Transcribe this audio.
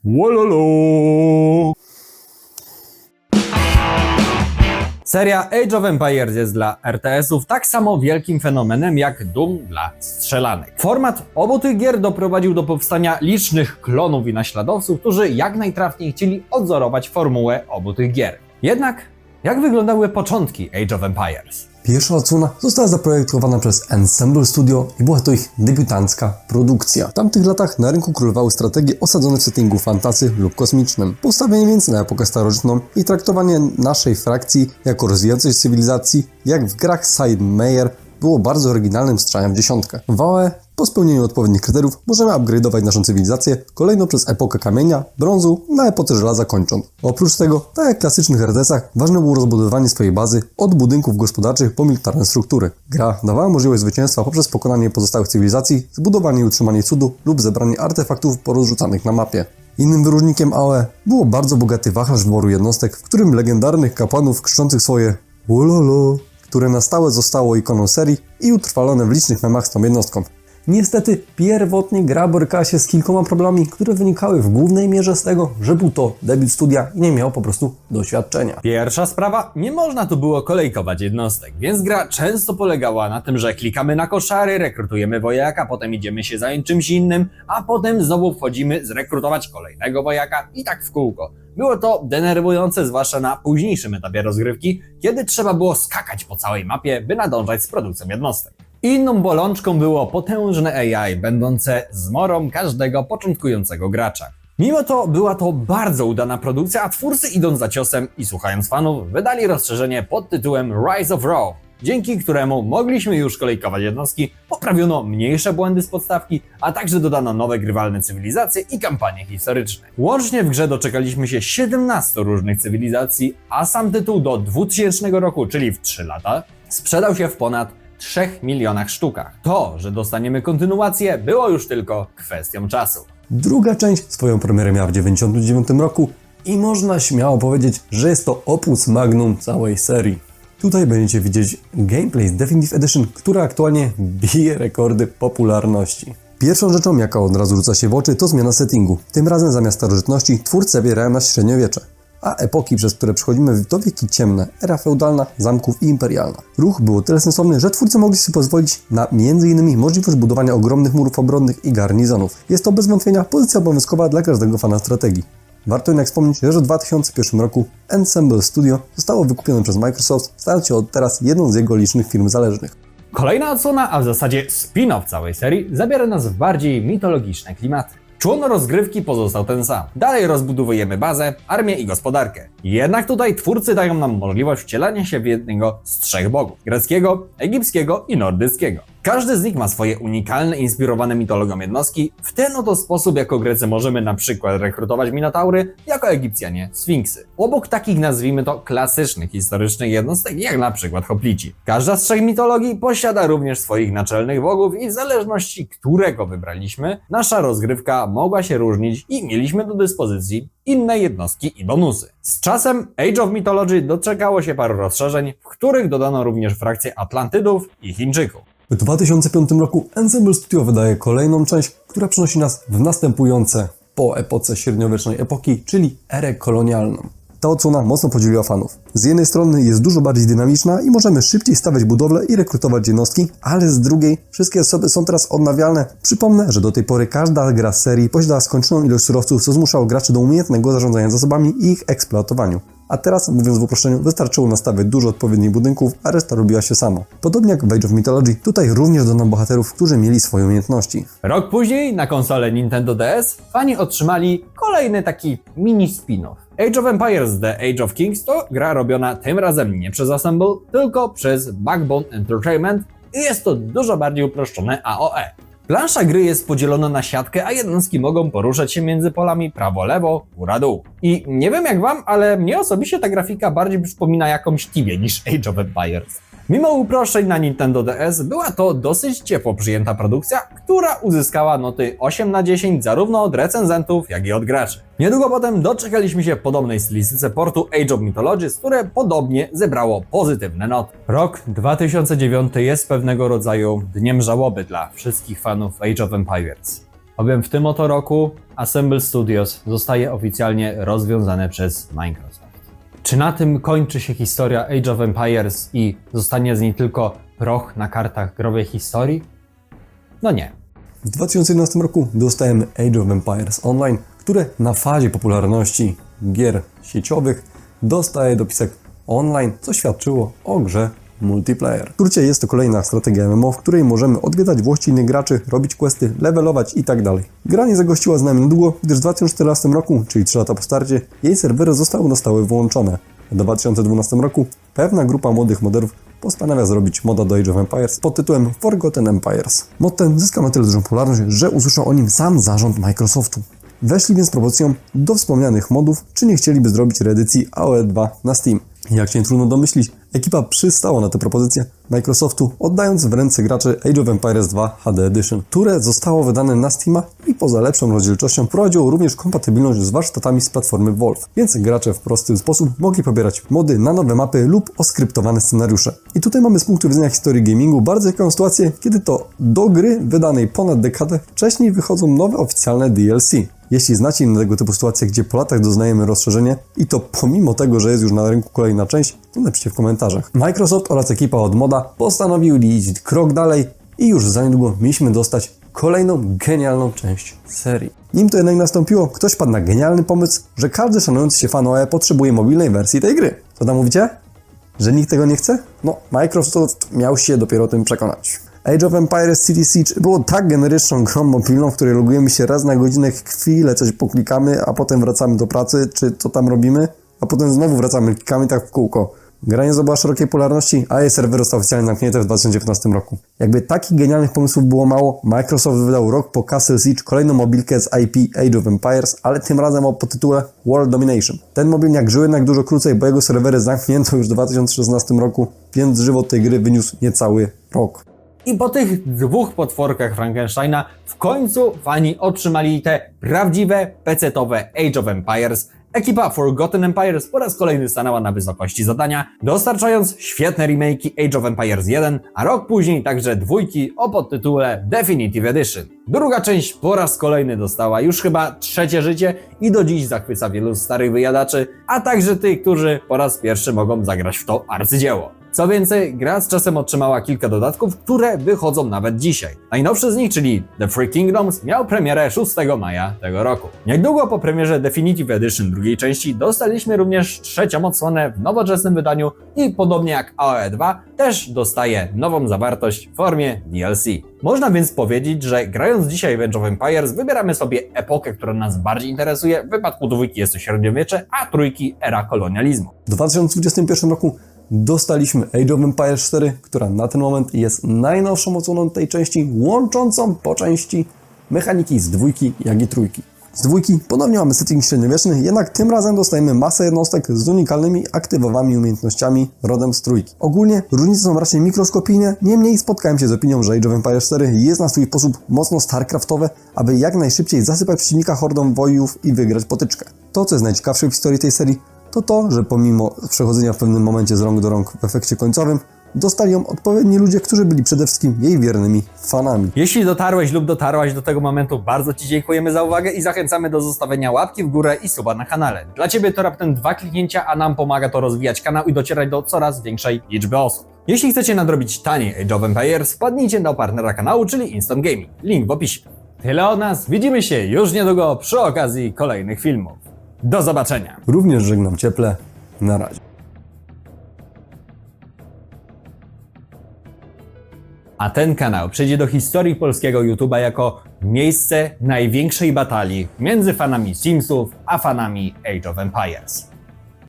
Wololo! Seria Age of Empires jest dla RTS-ów tak samo wielkim fenomenem jak Doom dla strzelanek. Format obu tych gier doprowadził do powstania licznych klonów i naśladowców, którzy jak najtrafniej chcieli odzorować formułę obu tych gier. Jednak jak wyglądały początki Age of Empires? Pierwsza odsłona została zaprojektowana przez Ensemble Studio i była to ich debiutancka produkcja. W tamtych latach na rynku królowały strategie osadzone w settingu fantasy lub kosmicznym. Postawienie więc na epokę starożytną i traktowanie naszej frakcji jako rozwijającej się cywilizacji, jak w grach Sid Meier, było bardzo oryginalnym strzałem w dziesiątkę. W AOE po spełnieniu odpowiednich kryteriów możemy upgrade'ować naszą cywilizację kolejno przez epokę kamienia, brązu na epoce żelaza kończąc. Oprócz tego, tak jak w klasycznych RTS-ach, ważne było rozbudowanie swojej bazy od budynków gospodarczych po militarne struktury. Gra dawała możliwość zwycięstwa poprzez pokonanie pozostałych cywilizacji, zbudowanie i utrzymanie cudu lub zebranie artefaktów porozrzucanych na mapie. Innym wyróżnikiem AOE było bardzo bogaty wachlarz wyboru jednostek, w którym legendarnych kapłanów krzyczących swoje wololo, które na stałe zostało ikoną serii i utrwalone w licznych memach z tą jednostką. Niestety, pierwotnie gra borykała się z kilkoma problemami, które wynikały w głównej mierze z tego, że był to debiut studia i nie miał po prostu doświadczenia. Pierwsza sprawa, nie można tu było kolejkować jednostek, więc gra często polegała na tym, że klikamy na koszary, rekrutujemy wojaka, potem idziemy się zająć czymś innym, a potem znowu wchodzimy zrekrutować kolejnego wojaka i tak w kółko. Było to denerwujące, zwłaszcza na późniejszym etapie rozgrywki, kiedy trzeba było skakać po całej mapie, by nadążać z produkcją jednostek. Inną bolączką było potężne AI, będące zmorą każdego początkującego gracza. Mimo to była to bardzo udana produkcja, a twórcy idąc za ciosem i słuchając fanów, wydali rozszerzenie pod tytułem Rise of Raw, dzięki któremu mogliśmy już kolejkować jednostki, poprawiono mniejsze błędy z podstawki, a także dodano nowe grywalne cywilizacje i kampanie historyczne. Łącznie w grze doczekaliśmy się 17 różnych cywilizacji, a sam tytuł do 2000 roku, czyli w 3 lata, sprzedał się w ponad 3 milionach sztukach. To, że dostaniemy kontynuację, było już tylko kwestią czasu. Druga część swoją premierę miała w 1999 roku i można śmiało powiedzieć, że jest to opus magnum całej serii. Tutaj będziecie widzieć gameplay z Definitive Edition, która aktualnie bije rekordy popularności. Pierwszą rzeczą, jaka od razu rzuca się w oczy, to zmiana settingu. Tym razem zamiast starożytności twórcy zabierają nas średniowiecze, a epoki, przez które przechodzimy, to wieki ciemne, era feudalna, zamków i imperialna. Ruch był o tyle sensowny, że twórcy mogli sobie pozwolić na m.in. możliwość budowania ogromnych murów obronnych i garnizonów. Jest to bez wątpienia pozycja obowiązkowa dla każdego fana strategii. Warto jednak wspomnieć, że w 2001 roku Ensemble Studio zostało wykupione przez Microsoft, stając się od teraz jedną z jego licznych firm zależnych. Kolejna odsłona, a w zasadzie spin-off całej serii, zabiera nas w bardziej mitologiczne klimaty. Człon rozgrywki pozostał ten sam. Dalej rozbudowujemy bazę, armię i gospodarkę. Jednak tutaj twórcy dają nam możliwość wcielania się w jednego z 3 bogów: greckiego, egipskiego i nordyckiego. Każdy z nich ma swoje unikalne, inspirowane mitologią jednostki. W ten oto sposób jako Grecy możemy na przykład rekrutować minotaury, jako Egipcjanie sfinksy. Obok takich, nazwijmy to, klasycznych historycznych jednostek, jak na przykład hoplici. Każda z 3 mitologii posiada również swoich naczelnych bogów i w zależności którego wybraliśmy, nasza rozgrywka mogła się różnić i mieliśmy do dyspozycji inne jednostki i bonusy. Z czasem Age of Mythology doczekało się paru rozszerzeń, w których dodano również frakcje Atlantydów i Chińczyków. W 2005 roku Ensemble Studio wydaje kolejną część, która przenosi nas w następujące po epoce średniowiecznej epoki, czyli erę kolonialną. Ta odsłona mocno podzieliła fanów. Z jednej strony jest dużo bardziej dynamiczna i możemy szybciej stawiać budowle i rekrutować jednostki, ale z drugiej wszystkie osoby są teraz odnawialne. Przypomnę, że do tej pory każda gra z serii posiadała skończoną ilość surowców, co zmuszało graczy do umiejętnego zarządzania zasobami i ich eksploatowaniu. A teraz, mówiąc w uproszczeniu, wystarczyło nastawiać dużo odpowiednich budynków, a reszta robiła się samo. Podobnie jak w Age of Mythology, tutaj również dodano bohaterów, którzy mieli swoje umiejętności. Rok później na konsolę Nintendo DS fani otrzymali kolejny taki mini spin-off. Age of Empires The Age of Kings to gra robiona tym razem nie przez Assemble, tylko przez Backbone Entertainment i jest to dużo bardziej uproszczone AOE. Plansza gry jest podzielona na siatkę, a jednostki mogą poruszać się między polami prawo-lewo, góra-dół. I nie wiem jak wam, ale mnie osobiście ta grafika bardziej przypomina jakąś Tibię niż Age of Empires. Mimo uproszczeń na Nintendo DS była to dosyć ciepło przyjęta produkcja, która uzyskała noty 8 na 10 zarówno od recenzentów, jak i od graczy. Niedługo potem doczekaliśmy się podobnej stylistyce portu Age of Mythologies, które podobnie zebrało pozytywne noty. Rok 2009 jest pewnego rodzaju dniem żałoby dla wszystkich fanów Age of Empires. bowiem w tym oto roku Assemble Studios zostaje oficjalnie rozwiązane przez Microsoft. Czy na tym kończy się historia Age of Empires i zostanie z niej tylko proch na kartach growej historii? No nie. W 2011 roku dostajemy Age of Empires Online, które na fazie popularności gier sieciowych dostaje dopisek online, co świadczyło o grze multiplayer. W skrócie jest to kolejna strategia MMO, w której możemy odwiedzać włości innych graczy, robić questy, levelować itd. Gra nie zagościła z nami długo, gdyż w 2014 roku, czyli 3 lata po starcie, jej serwery zostały na stałe wyłączone. W 2012 roku pewna grupa młodych moderów postanawia zrobić moda do Age of Empires pod tytułem Forgotten Empires. Mod ten zyskał na tyle dużą popularność, że usłyszał o nim sam zarząd Microsoftu. Weszli więc z propozycją do wspomnianych modów, czy nie chcieliby zrobić reedycji AOE 2 na Steam. Jak się nie trudno domyślić, ekipa przystała na tę propozycję Microsoftu, oddając w ręce graczy Age of Empires 2 HD Edition, które zostało wydane na Steama i poza lepszą rozdzielczością wprowadziło również kompatybilność z warsztatami z platformy Valve, więc gracze w prosty sposób mogli pobierać mody na nowe mapy lub oskryptowane scenariusze. I tutaj mamy z punktu widzenia historii gamingu bardzo ciekawą sytuację, kiedy to do gry wydanej ponad dekadę wcześniej wychodzą nowe oficjalne DLC. Jeśli znacie inne tego typu sytuacje, gdzie po latach doznajemy rozszerzenie i to pomimo tego, że jest już na rynku kolejna część, to napiszcie w komentarzach. Microsoft oraz ekipa od moda postanowili iść krok dalej i już za niedługo mieliśmy dostać kolejną genialną część serii. Nim to jednak nastąpiło, ktoś padł na genialny pomysł, że każdy szanujący się fan OE potrzebuje mobilnej wersji tej gry. Co tam mówicie? Że nikt tego nie chce? No, Microsoft miał się dopiero o tym przekonać. Age of Empires City Siege było tak generyczną grą mobilną, w której logujemy się raz na godzinę, chwilę coś poklikamy, a potem wracamy do pracy, czy co tam robimy, a potem znowu wracamy, klikamy tak w kółko. Gra nie zdobyła szerokiej popularności, a jej serwer został oficjalnie zamknięty w 2019 roku. Jakby takich genialnych pomysłów było mało, Microsoft wydał rok po Castle Siege kolejną mobilkę z IP Age of Empires, ale tym razem o podtytule World Domination. Ten mobilniak żył jednak dużo krócej, bo jego serwery zamknięto już w 2016 roku, więc żywot tej gry wyniósł niecały rok. I po tych dwóch potworkach Frankensteina w końcu fani otrzymali te prawdziwe PC-towe Age of Empires. Ekipa Forgotten Empires po raz kolejny stanęła na wysokości zadania, dostarczając świetne remake'i Age of Empires 1, a rok później także dwójki o podtytule Definitive Edition. Druga część po raz kolejny dostała już chyba trzecie życie i do dziś zachwyca wielu starych wyjadaczy, a także tych, którzy po raz pierwszy mogą zagrać w to arcydzieło. Co więcej, gra z czasem otrzymała kilka dodatków, które wychodzą nawet dzisiaj. Najnowszy z nich, czyli The Three Kingdoms, miał premierę 6 maja tego roku. Niedługo po premierze Definitive Edition drugiej części dostaliśmy również trzecią odsłonę w nowoczesnym wydaniu i podobnie jak AOE 2 też dostaje nową zawartość w formie DLC. Można więc powiedzieć, że grając dzisiaj w Age of Empires wybieramy sobie epokę, która nas bardziej interesuje. W wypadku dwójki jest to średniowiecze, a trójki era kolonializmu. W 2021 roku dostaliśmy Age of Empires 4, która na ten moment jest najnowszą odsłoną tej części, łączącą po części mechaniki z dwójki, jak i trójki. Z dwójki ponownie mamy setting średniowieczny, jednak tym razem dostajemy masę jednostek z unikalnymi aktywowanymi umiejętnościami rodem z trójki. Ogólnie różnice są raczej mikroskopijne, niemniej spotkałem się z opinią, że Age of Empires 4 jest na swój sposób mocno starcraftowe, aby jak najszybciej zasypać przeciwnika hordą wojów i wygrać potyczkę. To, co jest najciekawsze w historii tej serii, to, że pomimo przechodzenia w pewnym momencie z rąk do rąk w efekcie końcowym, dostali ją odpowiedni ludzie, którzy byli przede wszystkim jej wiernymi fanami. Jeśli dotarłeś lub dotarłaś do tego momentu, bardzo Ci dziękujemy za uwagę i zachęcamy do zostawienia łapki w górę i suba na kanale. Dla Ciebie to raptem 2 kliknięcia, a nam pomaga to rozwijać kanał i docierać do coraz większej liczby osób. Jeśli chcecie nadrobić taniej Age of Empires, wpadnijcie do partnera kanału, czyli Instant Gaming. Link w opisie. Tyle od nas, widzimy się już niedługo przy okazji kolejnych filmów. Do zobaczenia! Również żegnam cieple, na razie. A ten kanał przejdzie do historii polskiego YouTube'a jako miejsce największej batalii między fanami Simsów a fanami Age of Empires.